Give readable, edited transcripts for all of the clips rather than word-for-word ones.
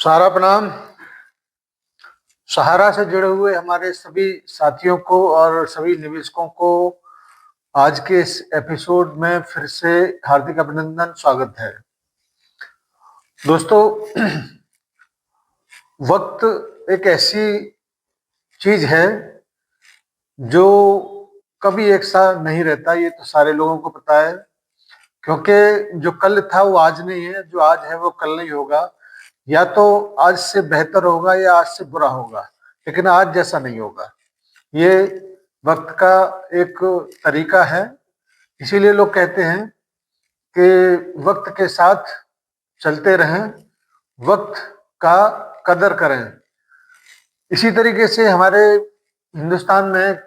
सारा प्रणाम। सहारा से जुड़े हुए हमारे सभी साथियों को और सभी निवेशकों को आज के इस एपिसोड में फिर से हार्दिक अभिनंदन, स्वागत है। दोस्तों, वक्त एक ऐसी चीज है जो कभी एक सा नहीं रहता, ये तो सारे लोगों को पता है। क्योंकि जो कल था वो आज नहीं है, जो आज है वो कल नहीं होगा। या तो आज से बेहतर होगा या आज से बुरा होगा, लेकिन आज जैसा नहीं होगा। ये वक्त का एक तरीका है। इसीलिए लोग कहते हैं कि वक्त के साथ चलते रहें, वक्त का कदर करें। इसी तरीके से हमारे हिंदुस्तान में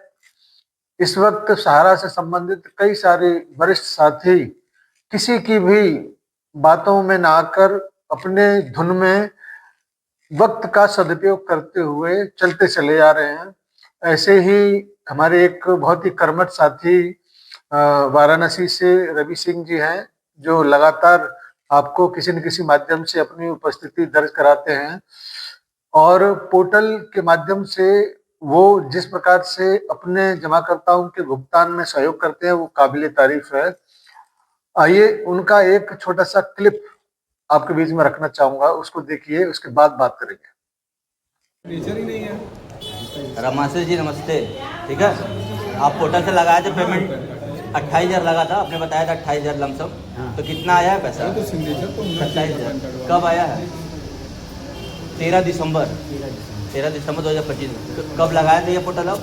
इस वक्त सहारा से संबंधित कई सारे वरिष्ठ साथी किसी की भी बातों में ना आकर अपने धुन में वक्त का सदुपयोग करते हुए चलते चले जा रहे हैं। ऐसे ही हमारे एक बहुत ही कर्मठ साथी वाराणसी से रवि सिंह जी हैं, जो लगातार आपको किसी न किसी माध्यम से अपनी उपस्थिति दर्ज कराते हैं और पोर्टल के माध्यम से वो जिस प्रकार से अपने जमाकर्ताओं के भुगतान में सहयोग करते हैं वो काबिले तारीफ है। आइए उनका एक छोटा सा क्लिप आपके बीच में रखना चाहूंगा, उसको देखिए, उसके बाद बात करेंगे। नेचर ही नहीं है। रमाशे जी नमस्ते। ठीक है, आप पोर्टल से लगाए थे पेमेंट 28,000 लगा था, आपने बताया था 28,000 लमसम। तो कितना आया है पैसा? तो सिग्नेचर तो 27,000। कब आया है? 13 दिसंबर 2025। तो कब लगाए थे ये पोर्टल? आप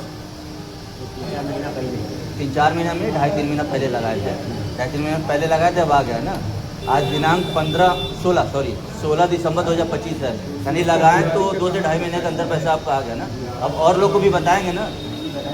3-4 महीना में 2.5-3 महीना पहले लगाए थे। 2.5-3 महीना पहले लगाए थे, अब आ गया ना। आज दिनांक 16 दिसंबर 2025 है, यानी लगाएं तो 2 से 2.5 महीने के अंदर पैसा आपका आ गया ना। अब और लोग को भी बताएंगे ना।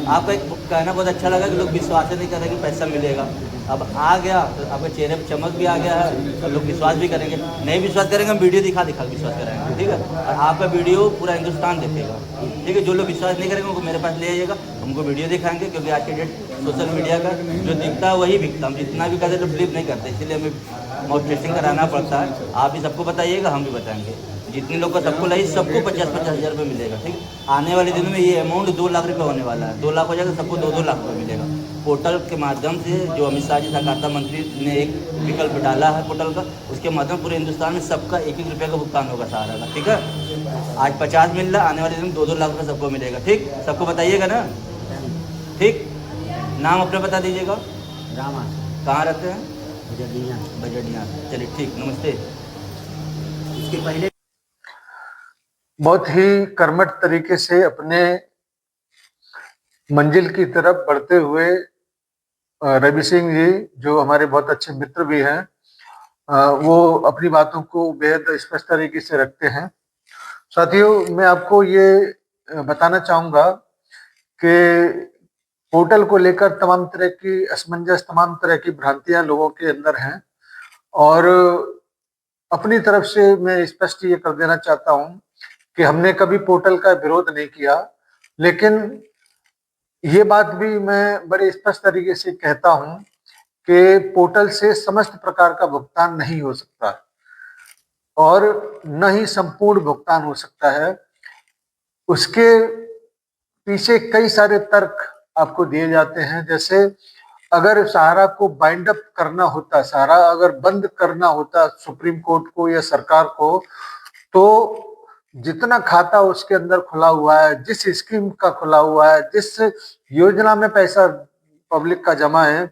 आपका एक कहना बहुत अच्छा लगा कि लोग विश्वास नहीं कर रहे कि पैसा मिलेगा। अब आ गया तो आपके चेहरे पर चमक भी आ गया है, तो लोग विश्वास भी करेंगे। नहीं विश्वास करेंगे, हम वीडियो दिखा विश्वास कराएंगे। ठीक है, और आपका वीडियो पूरा हिंदुस्तान देखेगा। ठीक है, जो लोग विश्वास नहीं करेंगे उनको मेरे पास ले आइएगा, हमको वीडियो दिखाएंगे। क्योंकि आज के डेट सोशल मीडिया का जो दिखता है वही बिकता। हम जितना भी करते तो बिलीव नहीं करते, इसलिए हमें माउथ टेस्टिंग कराना पड़ता है। आप भी सबको बताइएगा, हम भी बताएंगे। जितने लोग का सबको लगी, सबको 50-50 हज़ार रुपये मिलेगा। ठीक है, आने वाले दिनों में ये अमाउंट 2 लाख रुपये होने वाला है। 2 लाख हो जाएगा, सबको 2-2 लाख रुपये मिलेगा। पोर्टल के माध्यम से जो अमित शाह जी सहकारिता मंत्री ने एक विकल्प डाला है पोर्टल का, उसके माध्यम पूरे हिंदुस्तान में सबका 1-1 रुपये का भुगतान होगा सहारा का। ठीक है, आज 50 मिल रहा, आने वाले दिन में 2-2 लाख रुपये सबको मिलेगा। ठीक, सबको बताइएगा ना। ठीक, नाम अपना बता दीजिएगा। रामा। कहाँ रहते हैं? बजडिया। चलिए ठीक, नमस्ते। इसके पहले बहुत ही कर्मठ तरीके से अपने मंजिल की तरफ बढ़ते हुए रवि सिंह जी, जो हमारे बहुत अच्छे मित्र भी हैं, वो अपनी बातों को बेहद स्पष्ट तरीके से रखते हैं। साथियों, मैं आपको ये बताना चाहूंगा कि पोर्टल को लेकर तमाम तरह की असमंजस, तमाम तरह की भ्रांतियां लोगों के अंदर हैं। और अपनी तरफ से मैं स्पष्ट ये कर देना चाहता हूं कि हमने कभी पोर्टल का विरोध नहीं किया, लेकिन ये बात भी मैं बड़े स्पष्ट तरीके से कहता हूं कि पोर्टल से समस्त प्रकार का भुगतान नहीं हो सकता और न ही संपूर्ण भुगतान हो सकता है। उसके पीछे कई सारे तर्क आपको दिए जाते हैं। जैसे अगर सहारा को बाइंड अप करना होता, सहारा अगर बंद करना होता सुप्रीम कोर्ट को या सरकार को, तो जितना खाता उसके अंदर खुला हुआ है, जिस स्कीम का खुला हुआ है, जिस योजना में पैसा पब्लिक का जमा है,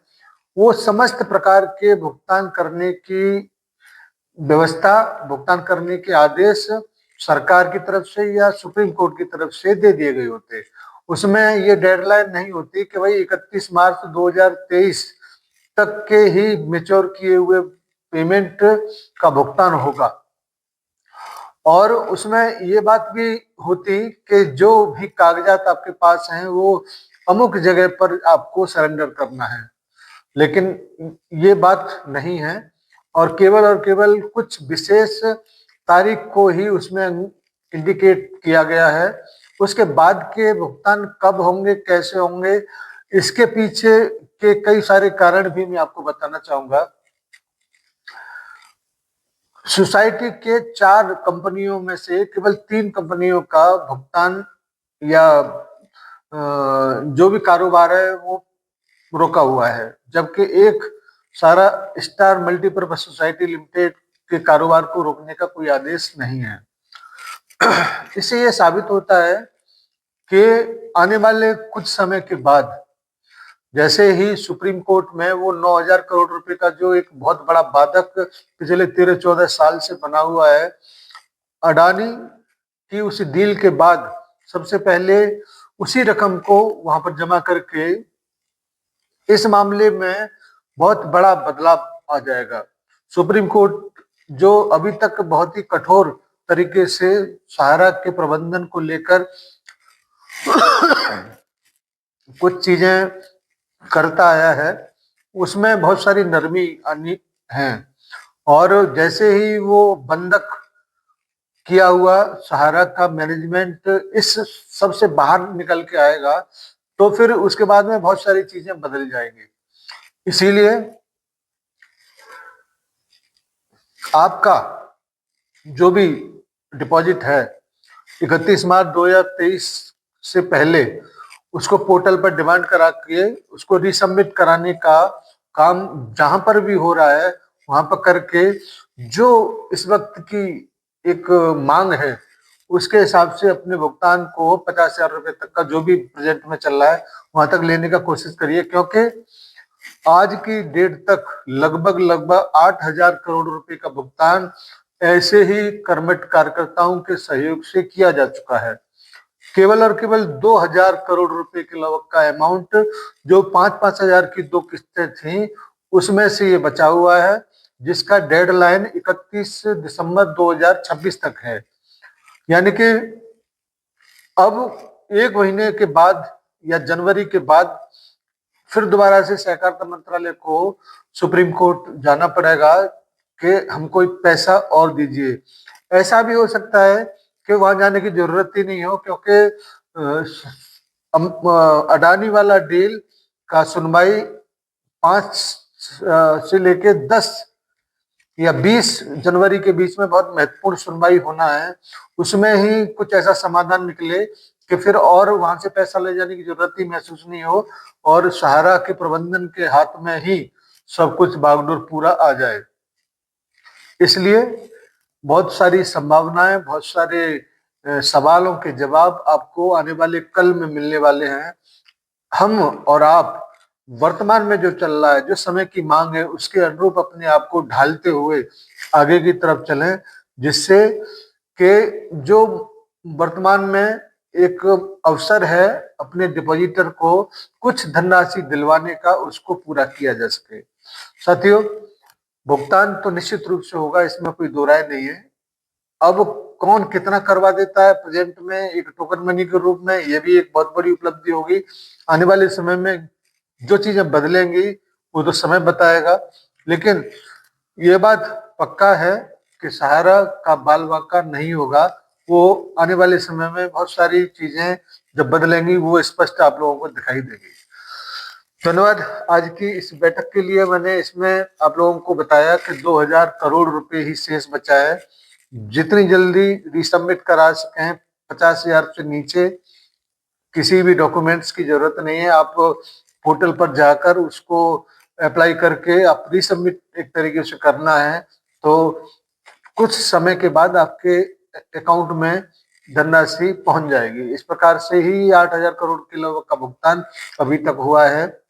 वो समस्त प्रकार के भुगतान करने की व्यवस्था, भुगतान करने के आदेश सरकार की तरफ से या सुप्रीम कोर्ट की तरफ से दे दिए गए होते। उसमें ये डेडलाइन नहीं होती कि भाई 31 मार्च 2023 तक के ही मेच्योर किए हुए पेमेंट का भुगतान होगा। और उसमें ये बात भी होती कि जो भी कागजात आपके पास हैं वो अमुक जगह पर आपको सरेंडर करना है, लेकिन ये बात नहीं है। और केवल कुछ विशेष तारीख को ही उसमें इंडिकेट किया गया है। उसके बाद के भुगतान कब होंगे, कैसे होंगे, इसके पीछे के कई सारे कारण भी मैं आपको बताना चाहूंगा। सोसाइटी के 4 कंपनियों में से केवल 3 कंपनियों का भुगतान या जो भी कारोबार है वो रोका हुआ है, जबकि एक सारा स्टार मल्टीपर्पज सोसाइटी लिमिटेड के कारोबार को रोकने का कोई आदेश नहीं है। इससे ये साबित होता है कि आने वाले कुछ समय के बाद जैसे ही सुप्रीम कोर्ट में वो 9,000 करोड़ रुपए का जो एक बहुत बड़ा बाधक पिछले 13-14 साल से बना हुआ है, अडानी की उस डील के बाद सबसे पहले उसी रकम को वहां पर जमा करके इस मामले में बहुत बड़ा बदलाव आ जाएगा। सुप्रीम कोर्ट जो अभी तक बहुत ही कठोर तरीके से सहारा के प्रबंधन को लेकर कुछ चीजें करता आया है, उसमें बहुत सारी नरमी आनी है, और जैसे ही वो बंधक किया हुआ सहारा का मैनेजमेंट इस सब से बाहर निकल के आएगा तो फिर उसके बाद में बहुत सारी चीजें बदल जाएंगी। इसीलिए आपका जो भी डिपॉजिट है 31 मार्च 2023 से पहले उसको पोर्टल पर डिमांड करा के उसको रीसबमिट कराने का काम जहां पर भी हो रहा है वहां पर करके जो इस वक्त की एक मांग है उसके हिसाब से अपने भुगतान को 50,000 रुपए तक का जो भी प्रेजेंट में चल रहा है वहां तक लेने का कोशिश करिए, क्योंकि आज की डेट तक लगभग 8,000 करोड़ रुपए का भुगतान ऐसे ही कर्मठ कार्यकर्ताओं के सहयोग से किया जा चुका है। केवल और केवल 2,000 करोड़ रुपए के लगभग का अमाउंट जो 5-5 हजार की 2 किस्तें थी उसमें से ये बचा हुआ है, जिसका डेडलाइन 31 दिसंबर 2026 तक है। यानी कि अब 1 महीने के बाद या जनवरी के बाद फिर दोबारा से सहकारिता मंत्रालय को सुप्रीम कोर्ट जाना पड़ेगा कि हमको पैसा और दीजिए। ऐसा भी हो सकता है कि वहां जाने की जरूरत ही नहीं हो, क्योंकि अडानी वाला डील का सुनवाई 5 से लेके 10 या 20 जनवरी के बीच में बहुत महत्वपूर्ण सुनवाई होना है। उसमें ही कुछ ऐसा समाधान निकले कि फिर और वहां से पैसा ले जाने की जरूरत ही महसूस नहीं हो और सहारा के प्रबंधन के हाथ में ही सब कुछ बागडोर पूरा आ जाए। इसलिए बहुत सारी संभावनाएं, बहुत सारे सवालों के जवाब आपको आने वाले कल में मिलने वाले हैं। हम और आप वर्तमान में जो चल रहा है, जो समय की मांग है, उसके अनुरूप अपने आप को ढालते हुए आगे की तरफ चलें, जिससे कि जो वर्तमान में एक अवसर है अपने डिपॉजिटर को कुछ धनराशि दिलवाने का, उसको पूरा किया जा सके। साथियों, भुगतान तो निश्चित रूप से होगा, इसमें कोई दो राय नहीं है। अब कौन कितना करवा देता है प्रेजेंट में एक टोकन मनी के रूप में, यह भी एक बहुत बड़ी उपलब्धि होगी। आने वाले समय में जो चीजें बदलेंगी वो तो समय बताएगा, लेकिन ये बात पक्का है कि सहारा का बाल बांका नहीं होगा। वो आने वाले समय में बहुत सारी चीजें जब बदलेंगी वो स्पष्ट आप लोगों को दिखाई देगी। धन्यवाद। आज की इस बैठक के लिए मैंने इसमें आप लोगों को बताया कि 2,000 करोड़ रुपए ही शेष बचा है। जितनी जल्दी रीसबमिट करा सकें, 50,000 से नीचे किसी भी डॉक्यूमेंट्स की जरूरत नहीं है। आप पोर्टल पर जाकर उसको अप्लाई करके आप रीसबमिट एक तरीके से करना है, तो कुछ समय के बाद आपके अकाउंट में धनराशि पहुंच जाएगी। इस प्रकार से ही 8,000 करोड़ के लगभग का भुगतान अभी तक हुआ है,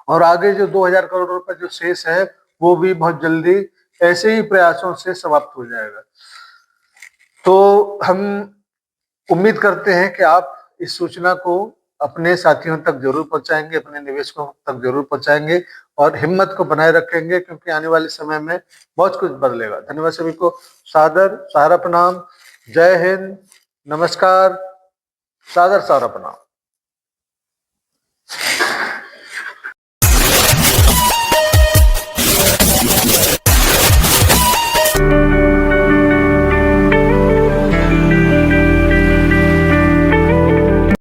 और आगे जो 2,000 करोड़ रुपए जो शेष है वो भी बहुत जल्दी ऐसे ही प्रयासों से समाप्त हो जाएगा। तो हम उम्मीद करते हैं कि आप इस सूचना को अपने साथियों तक जरूर पहुंचाएंगे, अपने निवेशकों तक जरूर पहुंचाएंगे और हिम्मत को बनाए रखेंगे, क्योंकि आने वाले समय में बहुत कुछ बदलेगा। धन्यवाद सभी को। सादर सहारा प्रणाम। जय हिंद। नमस्कार। सादर सहारा प्रणाम।